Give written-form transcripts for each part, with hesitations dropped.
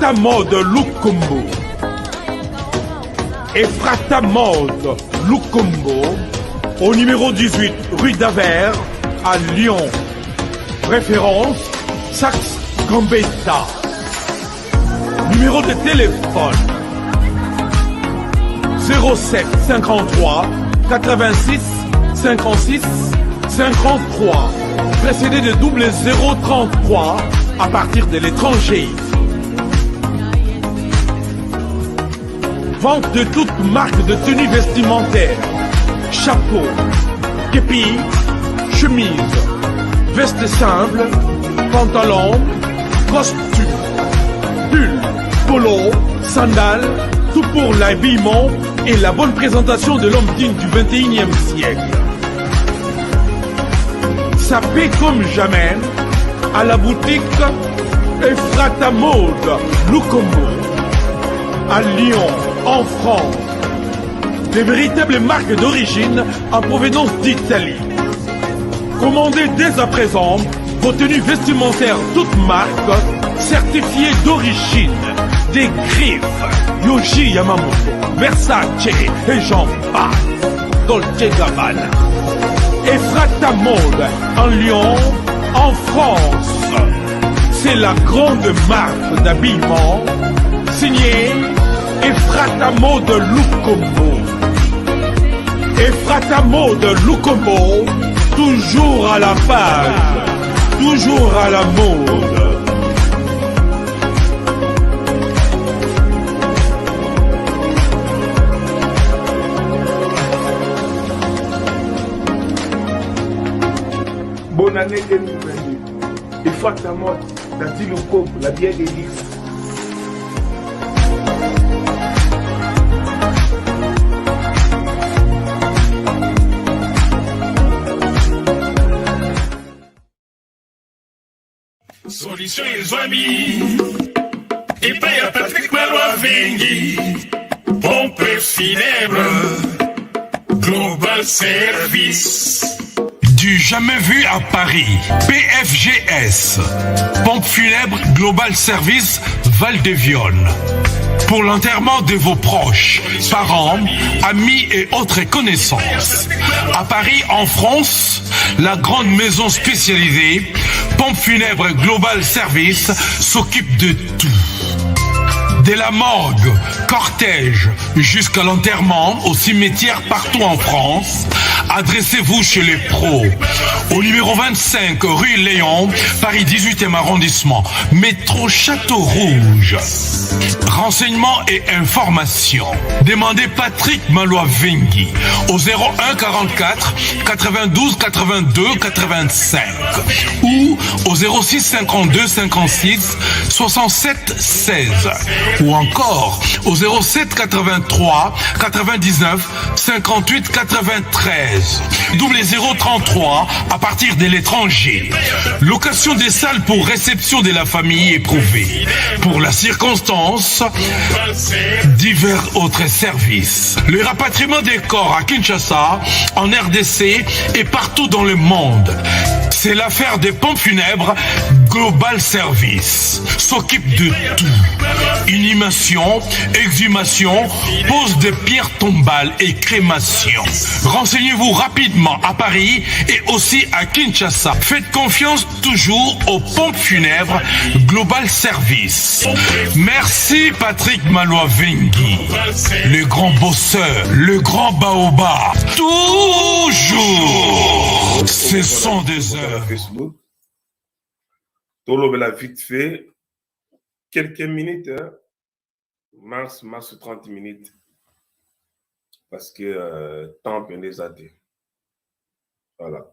Efrata Mode Lukumbo. Efrata Mode Lukumbo, au numéro 18 rue d'Aver, à Lyon. Référence Sax Gambetta. Numéro de téléphone 07 53 86 56 53, précédé de double 033 à partir de l'étranger. Vente de toutes marques de tenues vestimentaires, chapeau, képi, chemise, veste simple, pantalon, costume, pull, polo, sandales, tout pour l'habillement et la bonne présentation de l'homme digne du 21e siècle. Ça paie comme jamais à la boutique Efrata Mode Lukumbo, à Lyon, en France. Des véritables marques d'origine en provenance d'Italie. Commandez dès à présent vos tenues vestimentaires toutes marques certifiées d'origine. Des griffes, Yohji Yamamoto, Versace et j'en passe. Dolce Gabbana. Efrata Mode en Lyon, en France. C'est la grande marque d'habillement signée Efrata Mode Lukumbo. Efrata Mode Lukumbo, toujours à la page, toujours à la mode. Bonne année 2022. Efrata Mode, la Lukumbo, la bière d'Élix. Soluções amis e paia Patrick Maloa Venghi, pompe funèbre, Global Service. Du jamais vu à Paris, PFGS, Pompe funèbre Global Service Val-de-Viole. Pour l'enterrement de vos proches, parents, amis et autres connaissances. À Paris, en France, la grande maison spécialisée Pompe funèbre Global Service s'occupe de tout. De la morgue, cortège, jusqu'à l'enterrement au cimetière partout en France, adressez-vous chez les pros. Au numéro 25 rue Léon, Paris 18e arrondissement, métro Château Rouge. Renseignements et informations. Demandez Patrick Maloa Venghi au 01 44 92 82 85 ou au 06 52 56 67 16 ou encore au 07 83 99 58 93 double 033 à partir de l'étranger. Location des salles pour réception de la famille éprouvée. Pour la circonstance, divers autres services. Le rapatriement des corps à Kinshasa, en RDC et partout dans le monde. C'est l'affaire des pompes funèbres Global Service. S'occupe de tout. Inhumation, exhumation, pose de pierres tombales et crémation. Renseignez-vous rapidement à Paris et aussi à Kinshasa. Faites confiance toujours aux pompes funèbres Global Service. Merci Patrick Maloa Venghi, le grand bosseur, le grand baobab. Toujours. Ce sont des heures. Facebook. Tolo la vite fait. Quelques minutes, hein? Mars 30 minutes. Parce que temps bien des années. Voilà.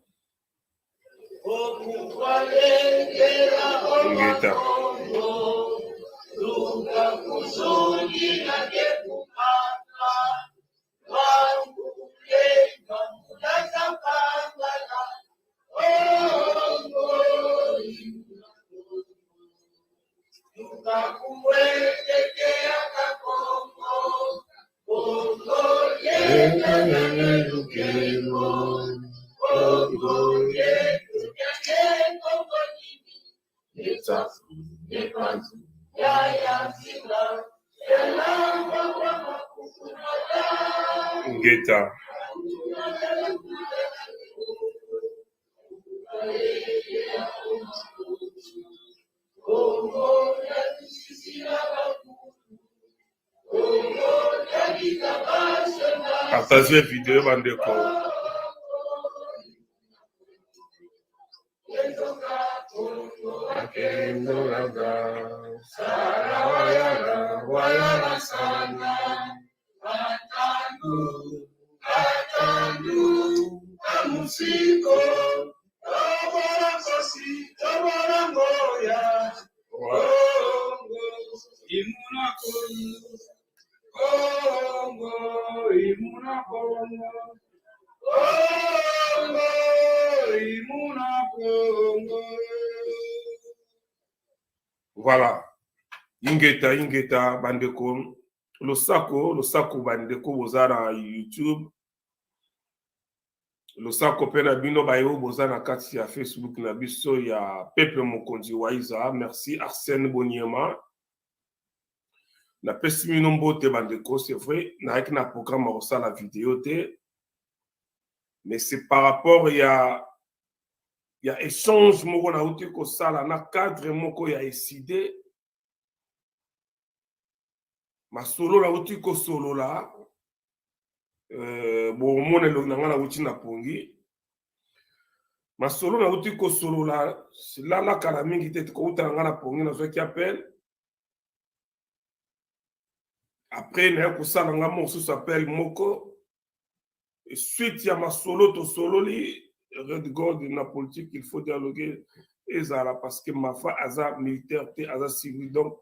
Ingeta. Partagez vidéo bandeko. Voilà. Ingeta, bandeko. Le sako bandeko bozara YouTube. Le sako pena bino bayo bozana kati ya Facebook na biso ya Pepe Mokonzi Waiza. Merci Arsène Boniema. Na pesi mino mbote bandeko, c'est vrai, na na programme à la vidéo te. Mais c'est par rapport il y a échange moko na uti ko sala na cadre moko ya décidé. Ma solo la uti ko solo la bon mone lo na uti na pongi. Ma solo la uti ko solo la kala mingi te ko uta na pongi na zo ki appelle. Après, il y a un morceau qui s'appelle Moko. Et suite, il y a ma solo, to solo, Red God, dans la politique, il faut dialoguer. Et ça, parce que ma femme, elle militaire, elle est civil. Donc,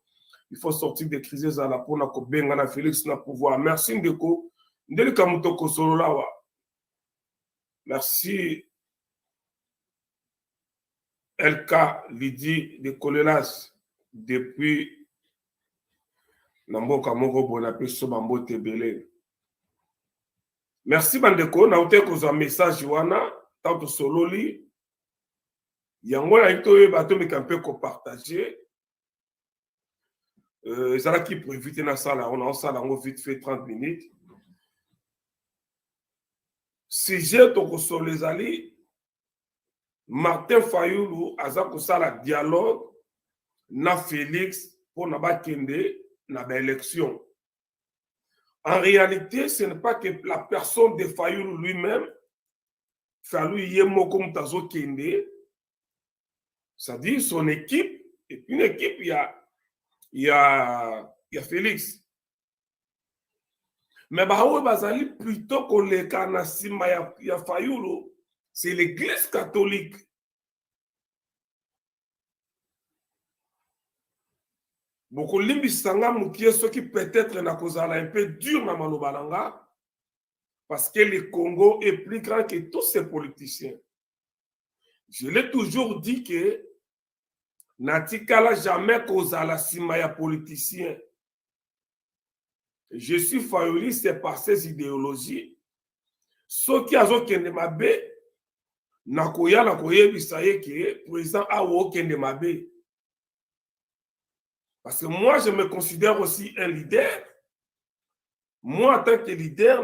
il faut sortir des crises. Elle a pour nous, Bengana Félix, na pouvoir. Merci, Ndeko. Ndele Kamutoko solo là. Merci. LK, Lydie de Colelas, depuis. Namboka moko bonape so bambo tebele. Merci bandeko na ute ko message wana tant sololi. Yango na ito e bato me kampe ko partager. Zala qui pour éviter na sala on en sala ngo vite fait 30 minutes. Si j'ai to ko solezali Martin Fayulu aza ko sala dialogue na Félix pour na ba kende na élection. En réalité, ce n'est pas que la personne de Fayulu lui-même, Fayulu yemo comme tazo kende, c'est-à-dire son équipe, et puis une équipe, il y a Félix. Mais bahawe bazali plutôt que le kanasima ya Fayulu, c'est l'église catholique. Beaucoup limbi sanga mukie ce qui peut-être na kozala un peu dur na malobalanga parce que le Congo est plus grand que tous ces politiciens. Je l'ai toujours dit que natikala jamais kozala sima ya politicien. Je suis fayoliste par ces idéologies. Ce qui a zokende mabe nakoya nakoyebisa ye ke président awo kende mabe. Parce que moi, je me considère aussi un leader. Moi, en tant que leader,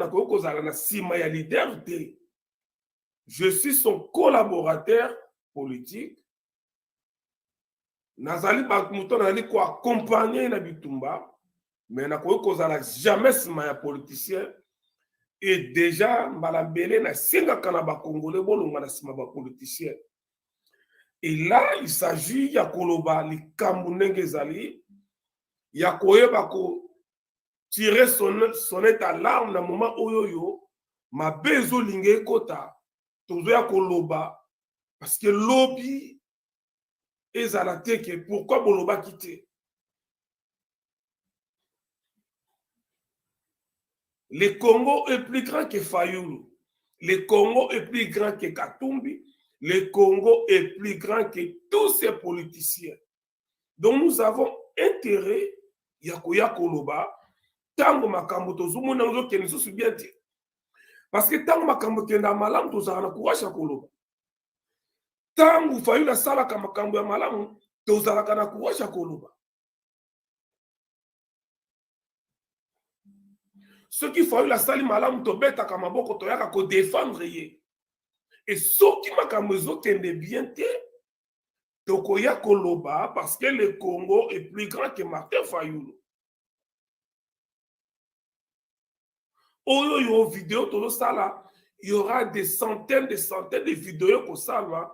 je suis son collaborateur politique. Nazali Bakmouton nazali ko accompagner na bitumba, mais na ko jamais sima politicien. Et déjà, Mbalambele na singa kana ba Congolais bolonga na sima ba politicien. Et là, il s'agit ya koloba li kambunenge zali. Yakoye bako tirer sonnet alarme na moment oyoyo ma bezo linge kota tozo ya koloba parce que lobby ezala teke pourquoi boloba kité le Congo est plus grand que Fayulu, le Congo est plus grand que Katumbi, le Congo est plus grand que tous ces politiciens. Donc nous avons intérêt yakoya koloba tango makambo tozumuna nzo keni susu bien dit parce que tango makambo kenda malamu tozala kuwasha koloba tango Fayulu la sala kama makambo ya malamu tozala kana kuwasha koloba Ce qu'il faut la sali malamu to beta kama boko to yaka ko défendre ye. Et ce qui m'a kamezo kende bien te to koya koloba parce que le Congo est plus grand que Martin Fayulu. Oyo vidéo to ça là, il y aura des centaines de vidéos comme ça là.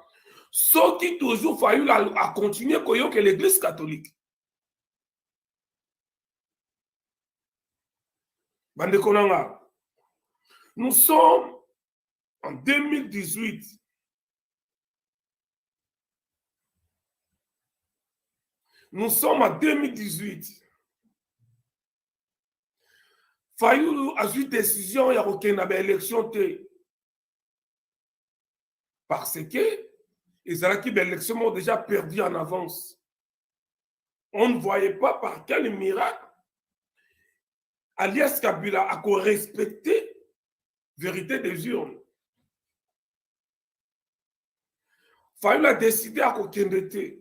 Ce qui toujours Fayulu a continué koyo que l'église catholique. Bande Konanga. Nous sommes en 2018. Nous sommes en 2018. Fayulu a eu décision, il n'y a aucune élection. Parce que les élections ont déjà perdu en avance. On ne voyait pas par quel miracle Alias Kabila a respecté la vérité des urnes. Fayulu a décidé à kokendete.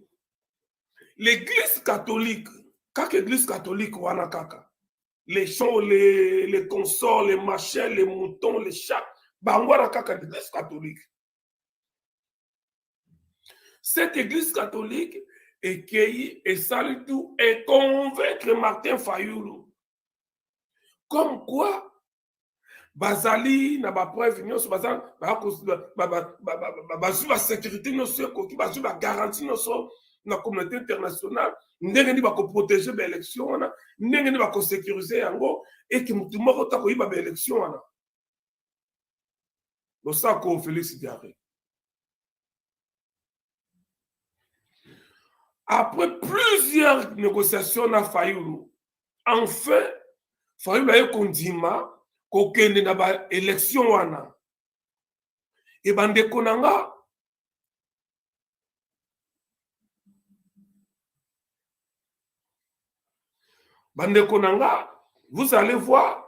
L'église catholique, quand l'église catholique wanakaka, les champs, les consorts, les machins, les moutons, les chats, wanakaka l'église catholique. Cette église catholique est cueillie et salue tout et convaincre Martin Fayulu. Comme quoi, bazali na ba preuve nyonso bazali ba sécurité nyonso ko ki bazali ba garantie nyonso na communauté internationale ndenge ni ba ko protéger ba élection wana ndenge ni ba ko sécuriser yango et ki mutu moko ta ko yiba ba élection wana lo sa ko Félix Diaré. Après plusieurs négociations na Fayulu, enfin Fayulu a kondima kokende na ba élection wana. Et bande konanga bande konanga, vous allez voir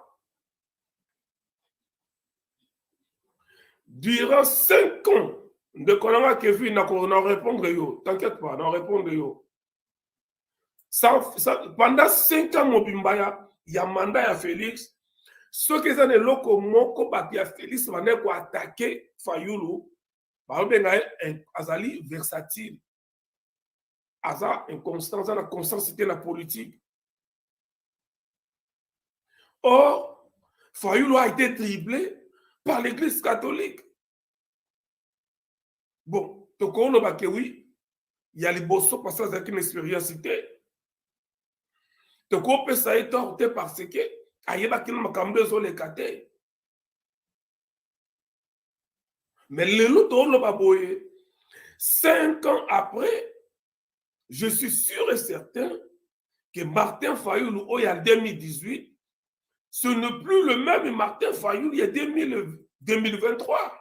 durant 5 ans de konanga que vu na répondre yo, t'inquiète pas, na répondre yo. Pendant 5 ans mobimbaya, il y a mandat à Félix. Ce qui est loko moko bati ya Félix mané ko attaquer Fayulu, ba benga azali versatile. Aza inconstance na constance la politique. Or, Fayulu a été dribblé par l'église catholique. Bon, donc on va que oui, il y a les bossons parce que c'est une expérience. Donc on peut ça être parce que mais le lot 5 ans après, je suis sûr et certain que Martin Fayulu, il y a 2018, ce n'est plus le même Martin Fayulu, il y a 2023.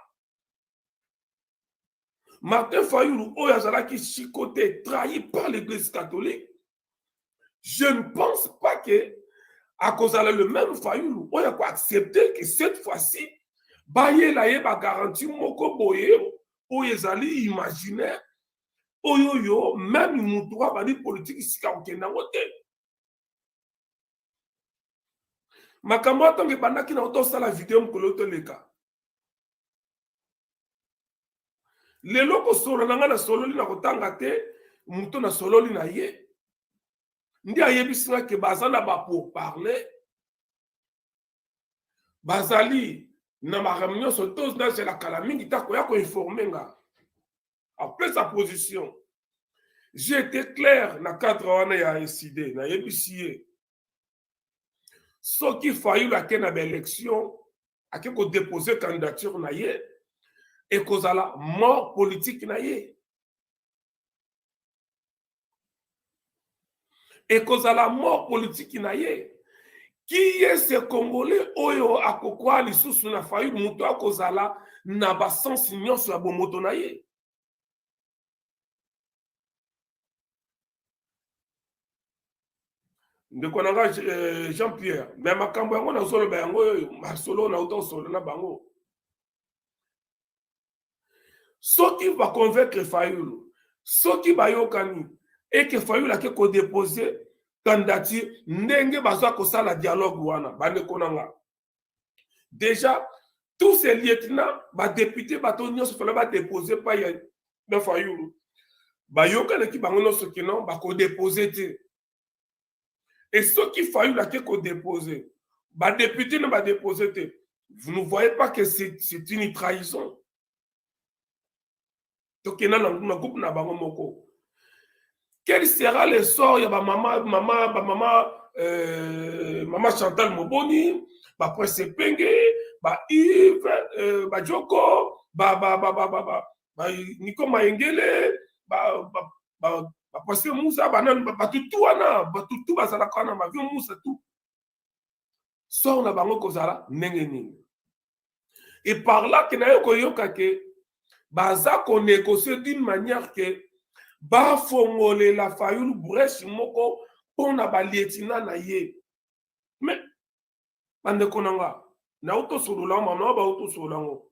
Martin Fayulu, il y a qui chicoté, trahi par l'église catholique. Je ne pense pas que à cause de le même Fayulu, on a accepté que cette fois-ci, baye la yeba garantie moko boye, oyezali imaginaire, oyoyo, même moutoua bani politique ici kakena wote. Makambo atange bandaki na oto sala vidéo mkoloto leka. Lelo ko solo nanga na solo li na kotanga te, muto na solo li na ye. Ndi ayebisinga ke bazana ba pour parler bazali na ma réunion sotos na c'est la kalamingi ta ko ya ko informer nga après sa position. J'ai été clair na cadre wana ya incident na yebisiye ce qui Fayulu la ken na élection a ko déposer candidature na ye et kozala mort politique na ye. Et cause à la mort politique naie, qui est ce Congolais oyo akokwa lisusu na Fayulu muto akozala na ba sens nyonso ya bomoto naie. Ndeko nanga Jean-Pierre, mais makambo yango na solo ba yango masolo na autant solo na bango. Ce qui va convaincre Fayulu, ce qui va yokani et que Fayulu a déposé candidature ndenge bazwa kosala dialogue wana bandeko nanga. Déjà tous ces lieutenants députés bato nyonso fallait ba déposer pa ya na Fayulu bayoka ki bango nyonso ki non ba ko déposer te. Et ceux qui Fayulu a ko déposer député ne ba déposer te. Vous ne voyez pas que c'est une trahison. Donc il y a un groupe na bango moko. Quel sera le sort ya ba maman Chantal Moboni, ba Prince Penge, ba Yves, ba Joko, ba Nico Maengele, ba Prince Moussa, ba tutu wana, ba tutu ba zala kana ba vieux Moussa tout. Sort na bango kozala ndenge nini. Et par là que na yo koyoka ke baza ko négocier d'une manière que ba fongole la Fayulu brèche moko pona ba lietina na ye. Mais bande konanga na auto solola mama ba auto solango.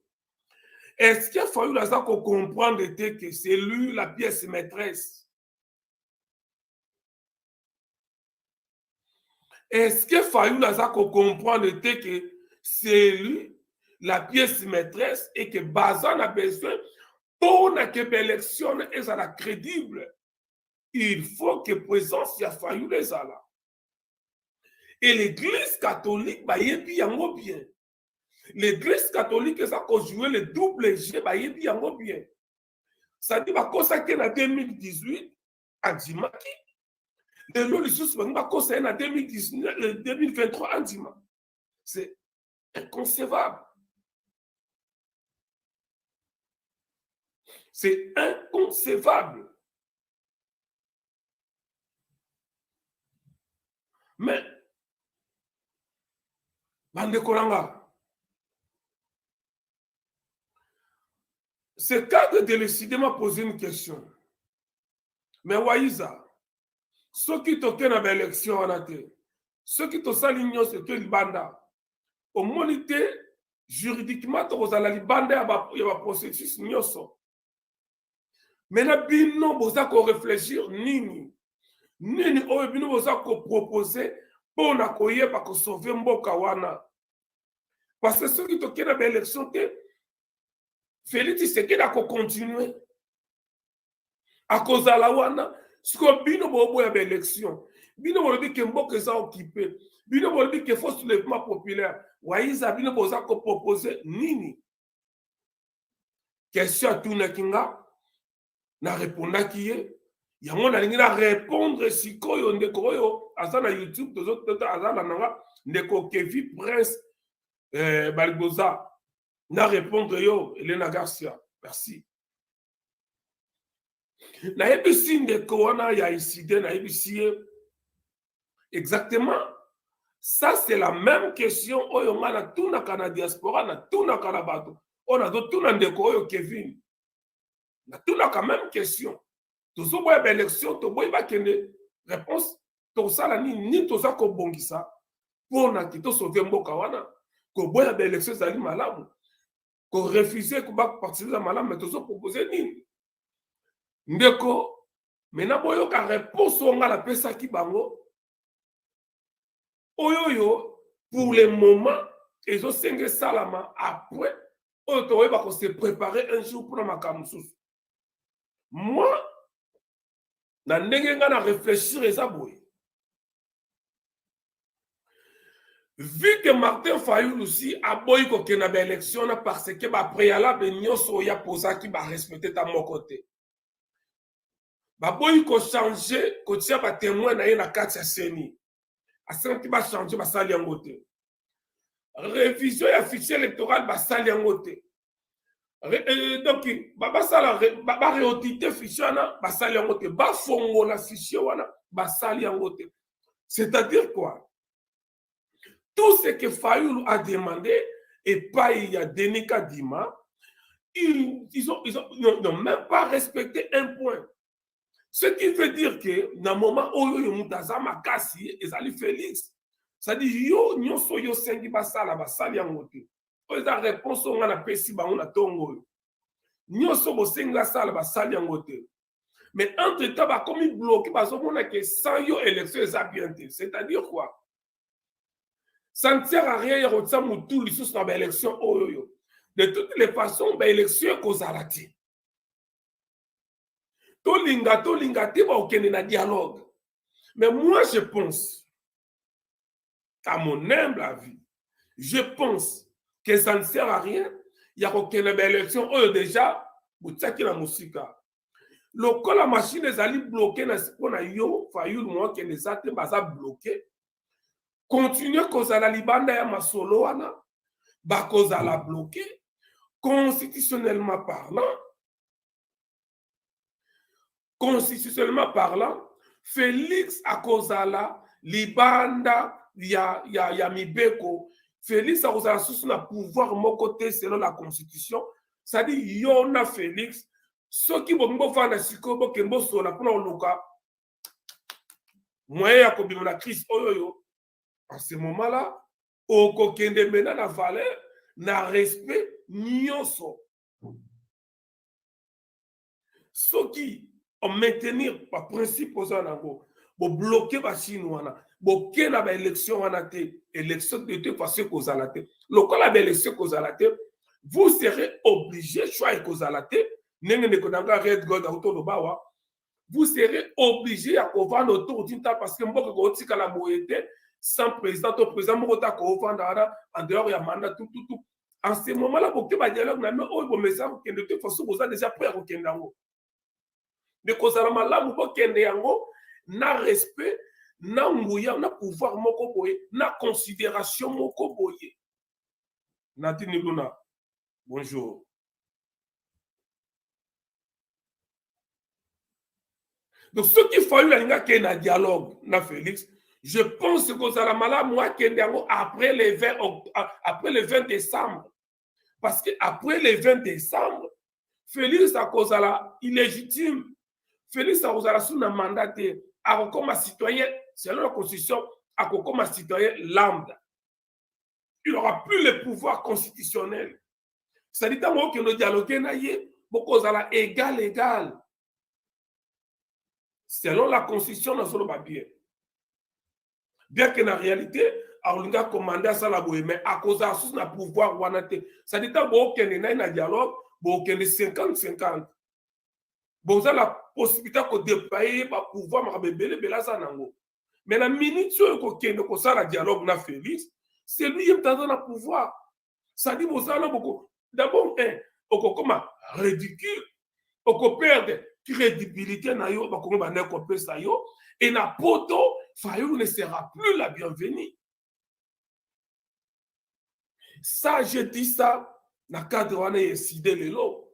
Est-ce que Fayulu aza ko comprendre que c'est lui la pièce maîtresse? Est-ce que Fayulu aza ko comprendre que c'est lui la pièce maîtresse et que Bazan a besoin pour que l'élection soit crédible? Il faut que présence y a Fayulu les ala. Et l'église catholique ba yebi yango bien. L'église catholique ça ko jouer le double jeu ba yebi yango bien. Ça dit ba kosa que en 2018 à Dimaki. De l'eau les sous ba kosa en 2019 2023 à Dimaki. C'est inconcevable. C'est inconcevable. Mais, Bande Kolanga, ce cadre de décider m'a posé une question. Mais Waïza, ceux qui toquent dans l'élection en athée, ceux qui toquent dans l'union, c'est que le banda, au monité, juridiquement, tu as la banda, il y a un processus, maintenant, bino boza ko réfléchir nini oyo bino boza ko proposer pour na koyeba ko sauver mboka wana. Parce que ceux qui toquent dans l'élection que Félix Tshisekedi a ko continuer à cause de la wana ce que bino bobo ya élection bino bo dit que mboka est occupé bino bo dit que faut soulèvement populaire Waïza bino boza ko proposer nini. Question à tout na kinga na répondre qui est yango na lingi na répondre sikoyo ndeko oyo aza na YouTube tozo aza na nanga ndeko Kevi Prince Balgoza na répondre yo Elena Garcia. Merci. Na ebisi ndeko wana ya iside na ebisi exactement ça c'est la même question oyo ngana tuna kana diaspora na tuna kana bato ona do tuna ndeko oyo Kevin. Tout la quand même question. Tous les bois d'élection, tous bois va kende réponse. Tout ça là ni tout ça ko bongisa. Pour na kito sauver mboka wana. Ko bois d'élection zali malamu. Ko refuser ko ba participer à malamu mais tout ça proposer ni. Ndeko maintenant boyo ka réponse on la pesa ki bango. Oyoyo pour le moment ils ont 5 salama après on doit se préparer un jour pour ma kamusus. Moi, na ndenge nga na réfléchir eza boye. Vu que Martin Fayulu aussi a boy ko ke na ba élection na parce que ba préalable nyonso ya posa ki ba respecter ta mon côté. Ba boy ko changer ko tia ba témoin na ye na kati ya seni. Asa ki ba changer ba sali yango te. Révision ya fichier électoral ba sali yango te. Donc basala ba réauditer fichier wana basali yango te ba fongo la fichier wana basali yango te. C'est-à-dire quoi? Tout ce que Fayulu a demandé et pas il y a Denis Kadima, ils n'ont même pas respecté un point. Ce qui veut dire que dans le moment où il y a Makasi et Zali Félix, ça dit yo nyonso yo sengi basala basali yango te. La réponse on a pesi ba on a tongo. Nyonso bo senga sala basali yango te. Mais entre-temps, bah, comme il bloqué, parce qu'on a que 100 yo élections, ça bien. C'est-à-dire quoi? Ça ne sert à rien, il y a autant de tout les sous dans l'élection. De toutes les façons, l'élection cause à la tête. Tolinga, bah, aucun na dialogue. Mais moi, je pense, à mon humble avis, je pense que ça ne sert à rien. Il y a aucune élection. Déjà, vous savez la musique. Lorsque la machine est allée bloquer, on a eu moi qui les a bloqué. Continuer cause à la libanda ya masolo wana, ba cause à la bloquer. Constitutionnellement parlant, Félix a cause à la libanda ya mibeko. Félix a cause à la source na pouvoir mon côté selon la constitution. Ça dit yona Félix. Ceux qui vont faire la psycho, qui vont sur la loka, moi, ya kobima la crise, en ce moment-là, au kokende mena la valeur, na respect, nyonso. Ceux qui ont maintenir par principe aux anango, pour bloquer la Chine, pour qu'il y ait une élection en athée, élection de toute façon qu'aux alatés. Lorsqu'on a une élection qu'aux alatés, vous serez obligé, choisir qu'aux alatés. Vous serez obligé à vendre autour d'une table parce que vous avez la moyenne sans président, au président, vous avez en dehors de mandat, tout. En ce moment-là, vous avez un dialogue, mais de toute façon, vous avez déjà pris à Rokendango. Mais quand vous avez là, vous avez na respect, na mouya, na pouvoir, na considération, Nadine Luna, bonjour. Donc, ce qu'il faut qu'il y ait un dialogue, Félix, je pense que ça la moi qui après le 20 décembre. Parce qu'après le 20 décembre, Félix a cause à la illégitime. Félix a cause à la sous un mandat comme citoyen, selon la constitution, comme citoyen lambda. Il n'aura plus le pouvoir constitutionnel. C'est-à-dire que le dialogue est cause à la égal. Selon la constitution, dans le papier. Bien que dans la réalité, on a commandé à ça la boue, mais à cause de ça, pouvoir ça dit qu'il y a un dialogue, qu'il y a 50-50. Bon, ça la possibilité de déployer le pouvoir, mais la minute où il y a un dialogue, c'est lui qui est dans le pouvoir. Ça dit que d'abord, on comment ridicule, on perd crédibilité na yo ba kongo ba ndeko pesa yo et na poto Fayoulou ne sera plus la bienvenue. Ça je dis ça na cadre wana décidé lelo.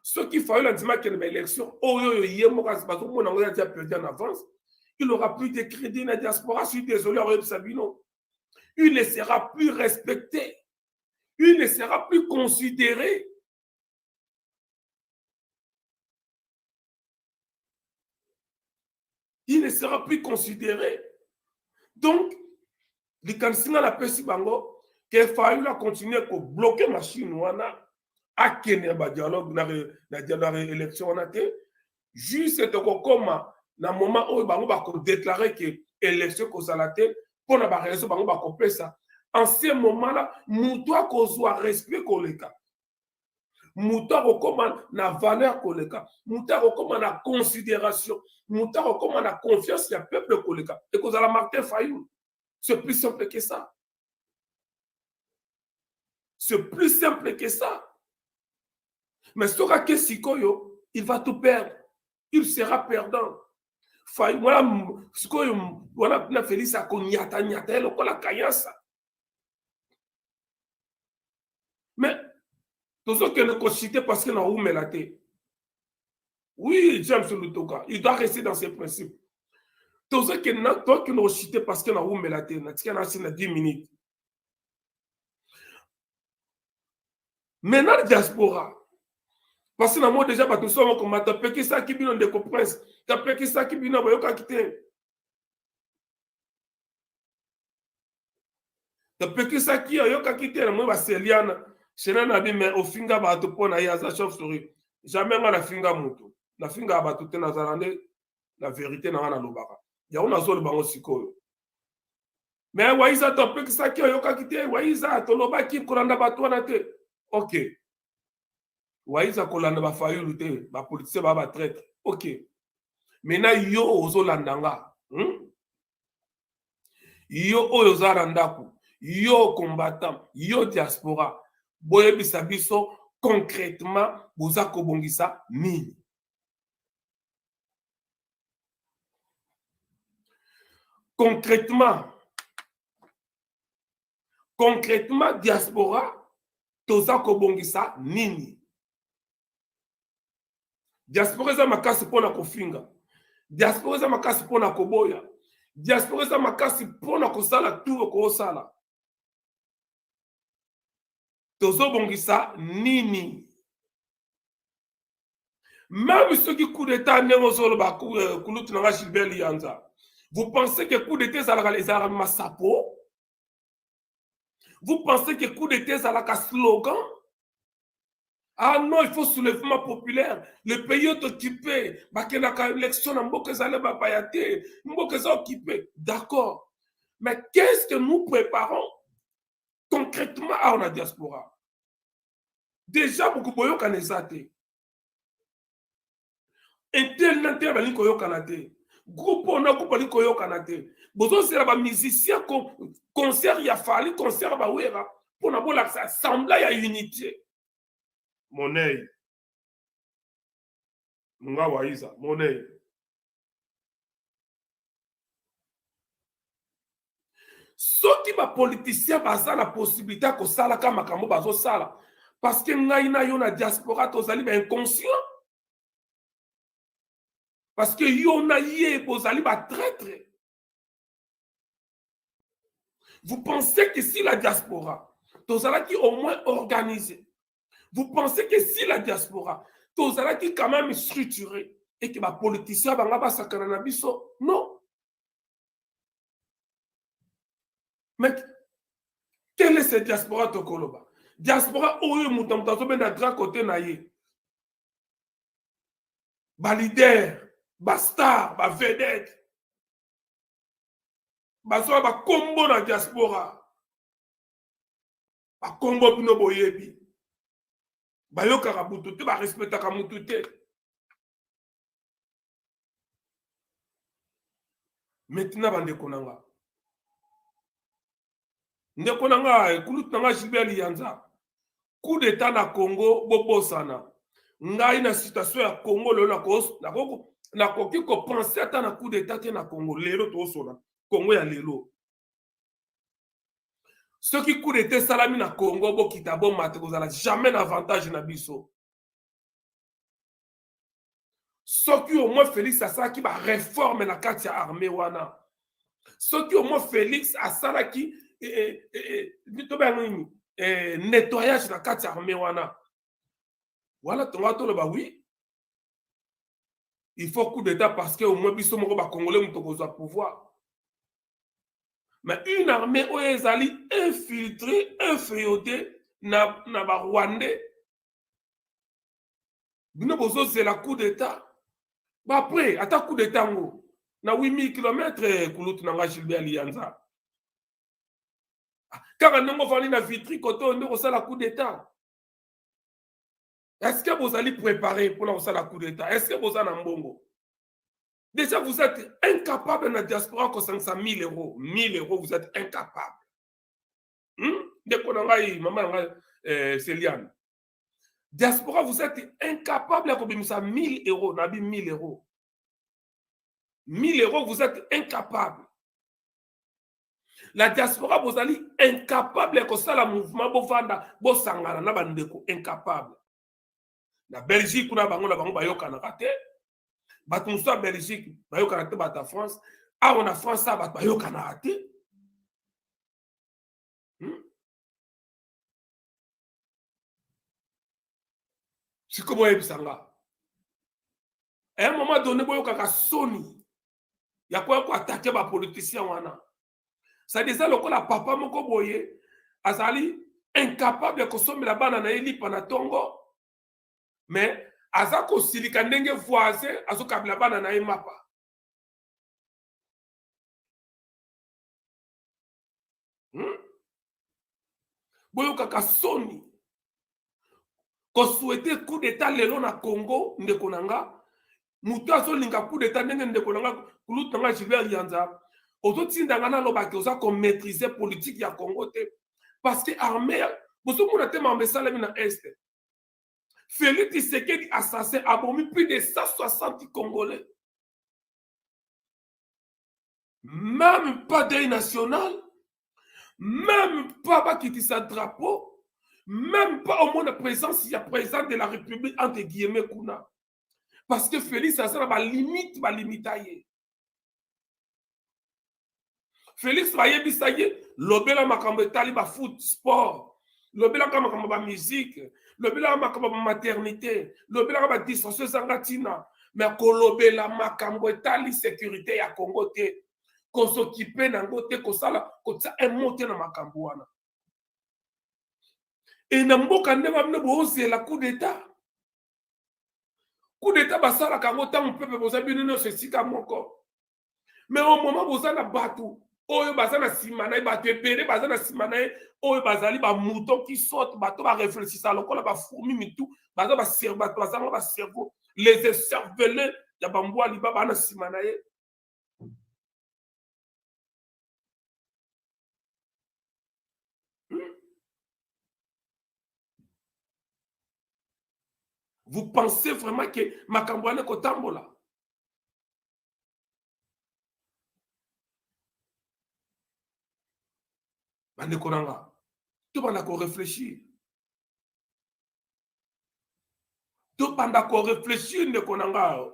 Ce qui Fayoulou a dit ma que l'élection oyo yemo ka bazo mona ngo ya perdu en avance, il n'aura plus de crédit na diaspora, je suis désolé Aurélien Sabino. Il ne sera plus respecté. Il ne sera plus considéré. Il ne sera plus considéré. Donc, les candidats la pesi bango qu'il faille continuer à bloquer la Chine à Kenya dialogue na élection juste comme na moment où bango va déclarer que élection cause la tête pour na ba raison bango va couper ça. En ce moment-là, nous doit qu'on respect koleka. Mouta recommande la valeur koleka, mouta recommande la considération, mouta recommande la confiance du peuple koleka. Et qu'on a la Martin Fayoulou. C'est plus simple que ça. C'est plus simple que ça. Mais ce que Sikoyo, il va tout perdre. Il sera perdant. Fayoulou, voilà, Sikoyo, voilà, na Félix a konyata, nyata, le kola kayasa. Mais tous ceux qui ne cité parce qu'il a oumelaté. Oui, James Lutoka, il doit rester dans ses principes. Tous ceux qui ne cité parce qu'il a oumelaté, il y a 10 minutes. Maintenant, la diaspora, parce que moi déjà, nous sommes comme tu as ça qui vient de comprince, tu as ça qui vient de quitter. Tu as ça qui a quitté, moi, c'est Liana. C'est un ami, mais au finga, tu peux aller à sa chauve-souris. Jamais à la finga moto. na finga ba tout na zalande la vérité na wana lobaka ya ona zolo bango sikoyo mais waiza to pe kisa ki yoka kite waiza to lobaki kolanda bato wana te OK waiza kolanda ba fayulu te ba politicien ba traître OK mena yo ozolandanga yo oyo zara ndaku yo combattant yo diaspora boyebisa biso concrètement boza kobongisa nini concrètement diaspora toza kobongisa nini diaspora eza makasi mpona kofinga diaspora eza makasi mpona koboya diaspora eza makasi mpona kosala tout okosala tozobongisa nini même soki coup d'état ndenge ozoloba kulutu nanga Gilbert Lianza vous pensez que coup d'état ezalaka masapo vous pensez que coup d'état ezalaka slogan ah non il faut soulèvement populaire le pays est occupé bakendaka élection na mboka ezale bapaya te mboka eza occupé d'accord mais qu'est-ce que nous préparons concrètement à la diaspora déjà beaucoup boyokana eza te intel na te bali koyokana te groupe on a groupe koyokana te bozosela ba musicien concert ya fali concert ba wera pour na bola assemblée ya unité money munga waiza money soki ba politicien baza na possibilité ko sala ka makambo bazo sala parce que ngai na yo na diaspora tozali ba inconscient parce que yo na ye bozali ba traître. Vous pensez que si la diaspora tozala qui au moins organisé, vous pensez que si la diaspora tozala qui quand même structuré et que ba politicien banga ba sakana na biso non. Mais quelle est cette diaspora tokoloba? Diaspora oyo mutamutazo ben na grand côté na ye. Ba leader, ba star, ba vedette. Ba so ba kombo na diaspora. Ba kombo bino boyebi. Ba yokaka mutu te ba respectaka mutu te. Maintenant bande konanga. Ndeko nanga ekulutu nanga Gilbert Lianza. Coup d'état na Congo bobosana. Ngai na situation ya Congo lelo na koki ko penser ata na coup d'état te na Congo lelo to sona Congo ya lelo. Ce qui coup d'état salami na Congo bo kitabo mate kozala jamais d'avantage na biso. Ce qui au moins Félix asala ki ba réforme na kati ya armée wana. Ce qui au moins Félix asala ki nettoyage na kati ya armée wana. Voilà, oui. Il faut coup d'état parce que au moins biso moko ba congolais muto kozwa pouvoir. Mais une armée où ils allaient infiltrer, inféodé na ba Rwandais. Bino bozo c'est la coup d'état. Bah après, ata coup d'état ngo na 8000 km kulutu nanga Gilbert Lianza. Car ndongo fali na Vitry côté on ça la coup d'état. Est-ce que vous allez préparer pour lancer la coup d'état? Est-ce que vous allez en bongo? Déjà, vous êtes incapable dans la diaspora de 500 000 euros. 1000 euros, vous êtes incapable. Maman, c'est Liane. Diaspora, vous êtes incapable de 1000 euros. Nabi 1000 euros. 1000 euros, vous êtes incapable. La diaspora, vous allez incapable de faire le mouvement, vous êtes incapable. La Belgique, on a bango raté. Batunso Belgique, bayokana te bata France. Ah, on a France, ça bayokana raté. C'est comme ça, Bisanga. À un moment donné, boyokaka Sony. Il y a quoi attaquer les politiciens wana. Ça disait le la papa moko boye, azali incapable de consommer la banane na eli panatongo. Mais aza kosilika ndenge voisin azokabila bana na ye mapa. Boyokaka soni kosouhaite coup d'état lelo na Congo ndeko nanga mutu azolinga coup d'état ndenge ndeko nanga kulutu nanga Gilbert Yanza ozotindanga nalobaki oza komaîtriser politique ya Congo te parce que armée bozomona te mambo esalemi na este. Félix Tshisekedi assassin abomi plus de 160 Congolais. Même pas deuil national, même pas bakitisa drapeau, même pas au moins la présence, il y a président de la République entre guillemets kuna. Parce que Félix ça va limite, va limiter. Félix va y bisaye, lobela makambo etali ba foot sport, lobela makambo ba musique, lobela makambo ba maternité, lobela ba distraction sangatina, mais ko lobela makambo etali sécurité ya Congo te. Qu'on s'occupe nango te ko sala ko tsa emote na makambo wana. Et na mboka ndeba mne boze la coup d'état. Coup d'état basala kango tango pepe boza binino se sika moko. Mais au moment boza na batu, oyo baza na simana batu ebele baza na simana oyo bazali ba mouton qui saute bato ba réfléchir ça lokola ba fourmi mitu baza ba cerveau baza ba cerveau les écervelés ya bambwa liba bana simana ye. Vous pensez vraiment que Makambouane Kotambola? Bandekonanga. Tout le monde a réfléchi. Tout le monde a réfléchi. Ndekonanga.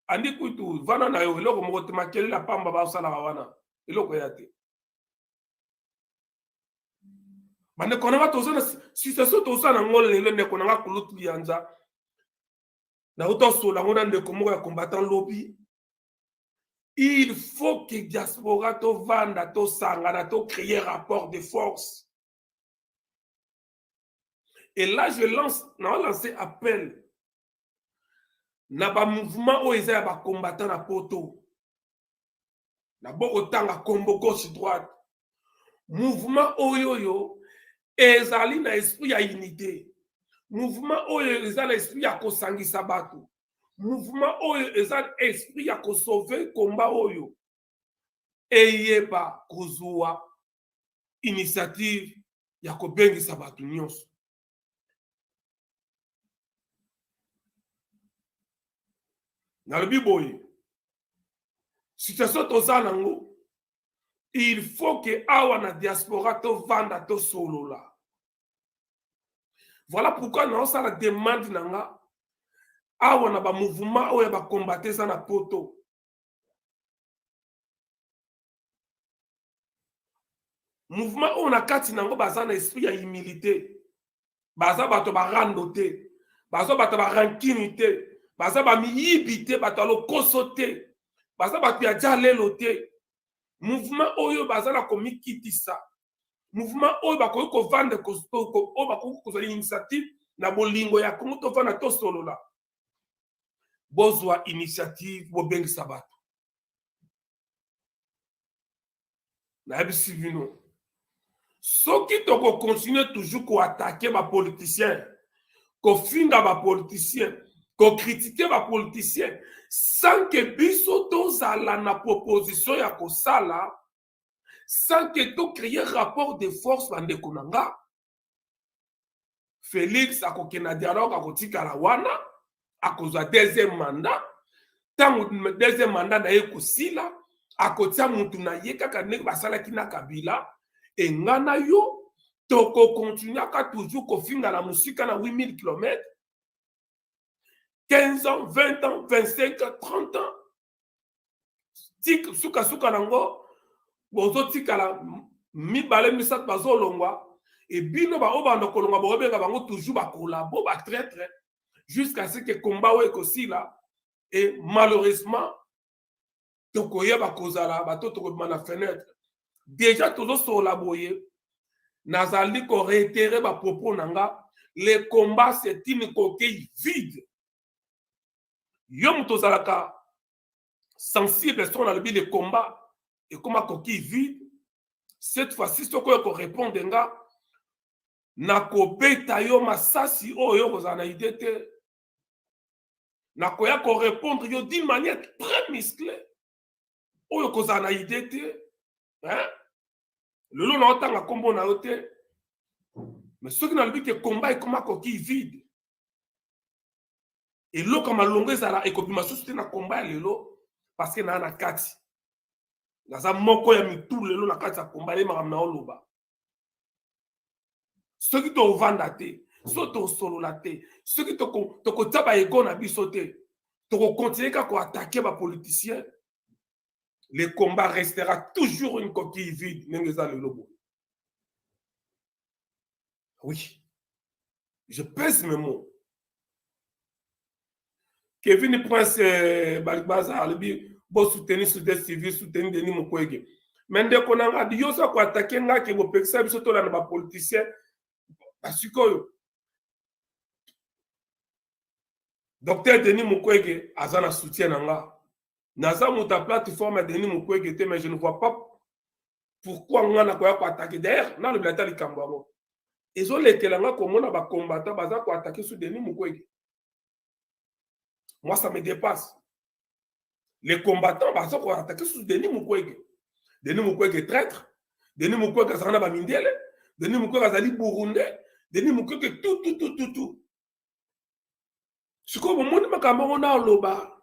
Andi kuitu. Vana na yo. Eloko mwote makeli la pamba ba usala wana. Eloko yate. Bandekonanga tozana. Si c'est ça tozana ngole lelo ndekonanga kulutu lianza. Il faut que diaspora to vanda to sangana to créer rapport de force. Et là je lance, non lancé appel. Na ba mouvement o eza ba combattant na poto. Na boko tanga combo gauche droite. Mouvement oyoyo ezali na esprit ya unité. Mouvement oyo eza l'esprit ya kosangisa bato. Mouvement oyo eza esprit ya kosauver komba oyo. Eyeba kozua initiative ya kobengisa bato nyonso. Na lobi boye. Situation toza nango. Il faut que awa na diaspora to vanda to solola. Voilà pourquoi nous avons la demande nanga awa na ba mouvement oyo ba combattre ça na poto. Mouvement on a kati nango baza na esprit ya humilité. Baza bato ba randoté. Baza bato ba rankinité. Baza ba miyibité bato lo kosoté. Baza bato ya jaleloté. Mouvement oyo baza na komikitisa. Mouvement oyo bakoki kovanda kostoko oyo bakoki kozala initiative na bolingo ya Congo to vanda to solola. Bozwa initiative bobengisa bato. Na yebisi bino. Soki toko continue toujours ko attaquer ba politicien, ko finga ba politicien, ko critiquer ba politicien sans que biso tozala na proposition ya kosala. Sans que tu crées rapport de force dans les Konanga. Félix a kokena dialogue a kotika la wana a cause deuxième mandat. Tant deuxième mandat na ekosila a kotia mutu na yeka kanek basala kina kabila et ngana yo toko continue ka toujours kofinga la musika na 8000 km 15 ans, 20 ans, 25 ans, 30 ans. Tik suka nango bozo tikala mibale misat bazo longwa et bino ba obanda kolonga bo benga bango toujours ba collabo ba très jusqu'à ce que combat we kosila et malheureusement tokoya ba kozala ba to na fenêtre déjà tozo so laboyer nazali ko réitérer ba propos nanga le combat c'est une coquille vide Yom tozalaka sensible sur le combat et comment coquille vide. Cette fois-ci, ce qu'on peut répondre, nakobeta yo masasi oyo kozana idée nakoya ko répondre yo d'une manière très musclée oyo kozana idée hein lelo na otanga kombo na yote mais ceux qui n'ont vu que combat et comment coquille vide et l'eau comme longue ezala et kopima société na combat lelo parce que na kati naza moko ya mitu lelo na kati ya combat le makamna oloba ceux qui t'ont vendu, ceux qui t'ont soloté, ceux qui t'ont ego na bisoté, t'ont continué à attaquer les politiciens, le combat restera toujours une coquille vide. Oui, je pèse mes mots. Kevin Prince Balbaza, bon soutenir des civils, soutenir Denis Mukwege. Mais dès qu'on a dit, yo ça quoi attaquer nga qui vous pèse surtout là les politiciens. Parce que Docteur Denis Mukwege a un soutien en là. Naza muta plateforme Denis Mukwege, mais je ne vois pas pourquoi on a quoi attaquer derrière. Non, le blatal Kambamo. Ils ont les telanga comme on a combattant, baza quoi attaquer sur Denis Mukwege. Moi, ça me dépasse. Les combattants, baza quoi attaquer sur Denis Mukwege. Denis Mukwege traître. Denis Mukwege azana ba mindele. Denis Mukwege azali burundais. Denis Mukwege tout. Ce qu'on me montre, on a loba.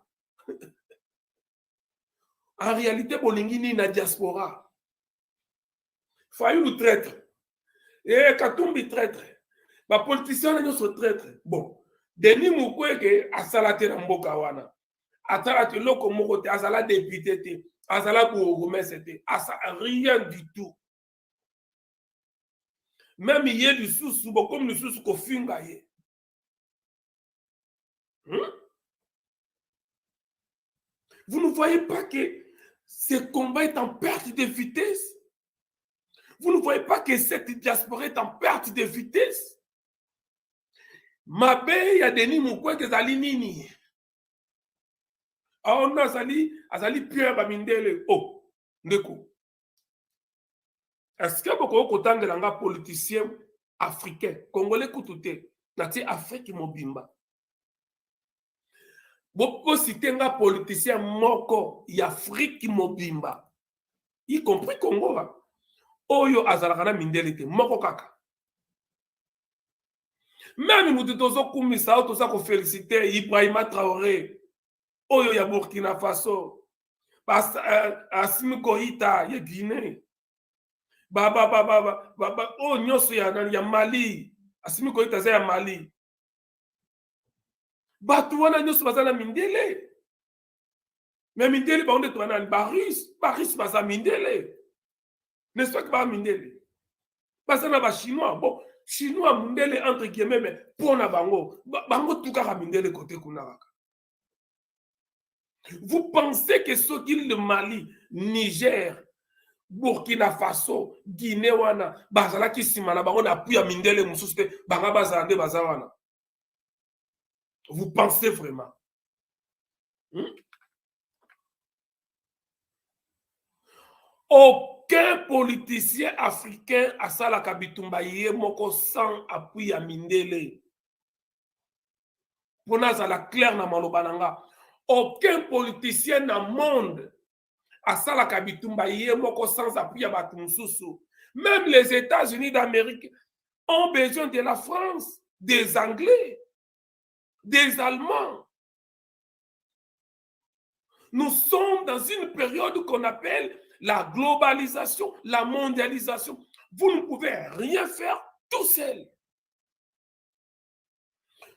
En réalité, Bolingini na diaspora. Fayou nous traître. Et Katumbi traître. Ma politicien nous se traître. Bon. Denis Mukwege a salaté na mboka wana. Atalate loko mokote azala député te. Azala gourmet c'était. Asa rien du tout. Même il y a du sous comme le sous qu'on finga. Vous ne voyez pas que ce combat est en perte de vitesse? Vous ne voyez pas que cette diaspora est en perte de vitesse? Mabe ya Denis Mukwege zali nini? On a azali Pierre Bamindele. Oh, ndeko. Est-ce que vous avez un politicien africain, congolais koutouté, nati Afrique mobimba? Vous pouvez citer un politicien moko y Afrique mobimba, y compris Congo. Oyo azalakana mindelite moko kaka. Même nous devons kumisa tout ça ko féliciter Ibrahima Traoré. Oyo ya Burkina Faso. Assimi Goïta ya Guinée. Oh nyoso ya Mali. Assimi Goïta za ya Mali. Batu wana nyoso bazana mindele. Mais mindele ba onde twana Baris baza mindele. N'est-ce pas que ba mindele? Bazana ba chinois. Bon, chinois mindele entre guillemets mais pour na bango. Bango tukaka mindele côté kunaka. Vous pensez que ceux qui le Mali, Niger, Burkina Faso, Guinée wana, bazala ki simana bango na puya mindele mususte banga bazande bazawana. Vous pensez vraiment? Aucun politicien africain a ça la kabitumba yé moko sans appui à mindele. Pour nous à la claire na malobananga. Aucun politicien dans le monde a ça la kabitumba yé moko sans appui à batumsusu. Même les États-Unis d'Amérique ont besoin de la France, des Anglais, des Allemands. Nous sommes dans une période qu'on appelle la globalisation, la mondialisation. Vous ne pouvez rien faire tout seul.